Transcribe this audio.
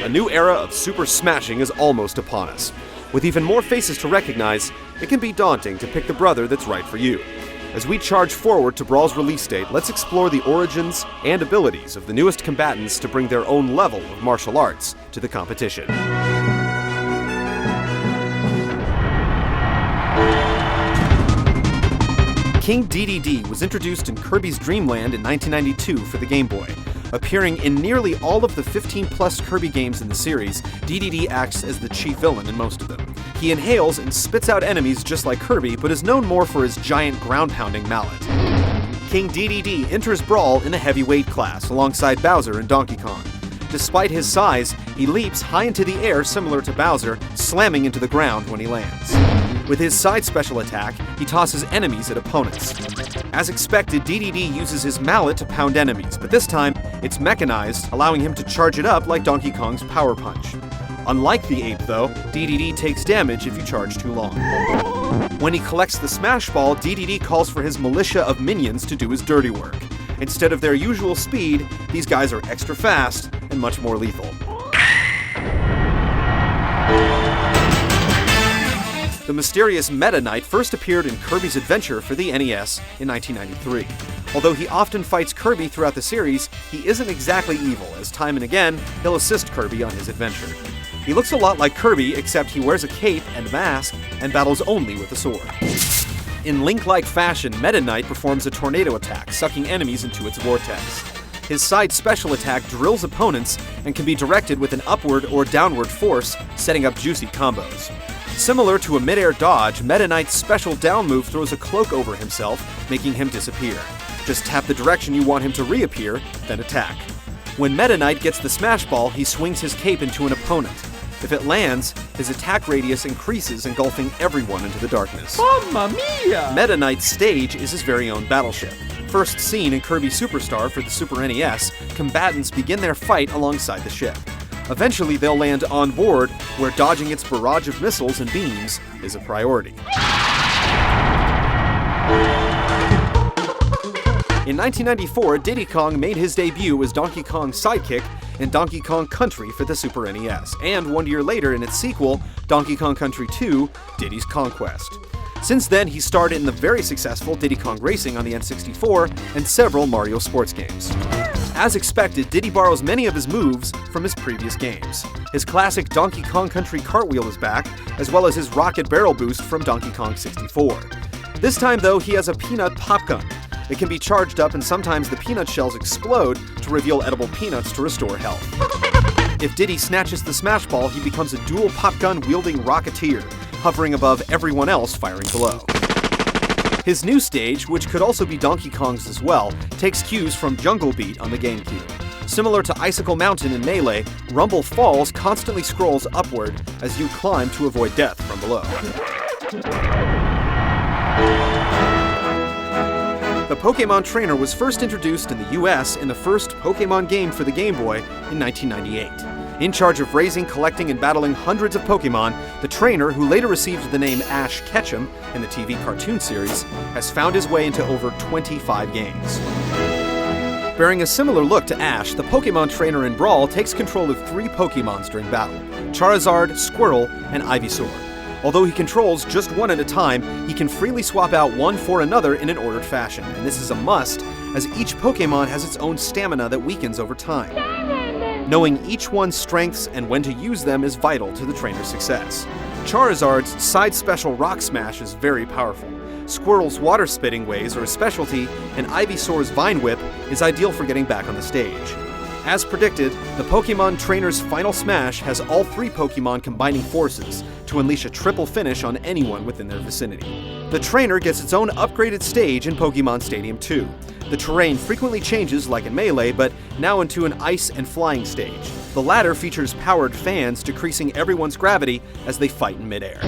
a new era of super smashing is almost upon us. With even more faces to recognize, it can be daunting to pick the brother that's right for you. As we charge forward to Brawl's release date, let's explore the origins and abilities of the newest combatants to bring their own level of martial arts to the competition. King DDD was introduced in Kirby's Dreamland in 1992 for the Game Boy. Appearing in nearly all of the 15-plus Kirby games in the series, DDD acts as the chief villain in most of them. He inhales and spits out enemies just like Kirby, but is known more for his giant ground-pounding mallet. King DDD enters Brawl in the heavyweight class alongside Bowser and Donkey Kong. Despite his size, he leaps high into the air similar to Bowser, slamming into the ground when he lands. With his side special attack, he tosses enemies at opponents. As expected, DDD uses his mallet to pound enemies, but this time, it's mechanized, allowing him to charge it up like Donkey Kong's Power Punch. Unlike the ape, though, DDD takes damage if you charge too long. When he collects the Smash Ball, DDD calls for his militia of minions to do his dirty work. Instead of their usual speed, these guys are extra fast and much more lethal. The mysterious Meta Knight first appeared in Kirby's Adventure for the NES in 1993. Although he often fights Kirby throughout the series, he isn't exactly evil, as time and again, he'll assist Kirby on his adventure. He looks a lot like Kirby, except he wears a cape and mask and battles only with a sword. In Link-like fashion, Meta Knight performs a tornado attack, sucking enemies into its vortex. His side special attack drills opponents and can be directed with an upward or downward force, setting up juicy combos. Similar to a mid-air dodge, Meta Knight's special down move throws a cloak over himself, making him disappear. Just tap the direction you want him to reappear, then attack. When Meta Knight gets the Smash Ball, he swings his cape into an opponent. If it lands, his attack radius increases, engulfing everyone into the darkness. Mamma mia! Meta Knight's stage is his very own battleship. First seen in Kirby Superstar for the Super NES, combatants begin their fight alongside the ship. Eventually, they'll land on board, where dodging its barrage of missiles and beams is a priority. In 1994, Diddy Kong made his debut as Donkey Kong's sidekick in Donkey Kong Country for the Super NES, and 1 year later in its sequel, Donkey Kong Country 2, Diddy's Conquest. Since then, he starred in the very successful Diddy Kong Racing on the N64 and several Mario sports games. As expected, Diddy borrows many of his moves from his previous games. His classic Donkey Kong Country cartwheel is back, as well as his rocket barrel boost from Donkey Kong 64. This time, though, he has a peanut pop gun. It can be charged up, and sometimes the peanut shells explode to reveal edible peanuts to restore health. If Diddy snatches the Smash Ball, he becomes a dual pop gun wielding Rocketeer, hovering above everyone else firing below. His new stage, which could also be Donkey Kong's as well, takes cues from Jungle Beat on the GameCube. Similar to Icicle Mountain in Melee, Rumble Falls constantly scrolls upward as you climb to avoid death from below. The Pokémon Trainer was first introduced in the US in the first Pokémon game for the Game Boy in 1998. In charge of raising, collecting, and battling hundreds of Pokémon, the trainer, who later received the name Ash Ketchum in the TV cartoon series, has found his way into over 25 games. Bearing a similar look to Ash, the Pokémon trainer in Brawl takes control of 3 Pokémons during battle: Charizard, Squirtle, and Ivysaur. Although he controls just one at a time, he can freely swap out one for another in an ordered fashion, and this is a must, as each Pokémon has its own stamina that weakens over time. Knowing each one's strengths and when to use them is vital to the trainer's success. Charizard's side special Rock Smash is very powerful. Squirtle's water spitting ways are a specialty, and Ivysaur's Vine Whip is ideal for getting back on the stage. As predicted, the Pokémon Trainer's final smash has all 3 Pokémon combining forces to unleash a triple finish on anyone within their vicinity. The trainer gets its own upgraded stage in Pokémon Stadium 2. The terrain frequently changes like in Melee, but now into an ice and flying stage. The latter features powered fans, decreasing everyone's gravity as they fight in midair.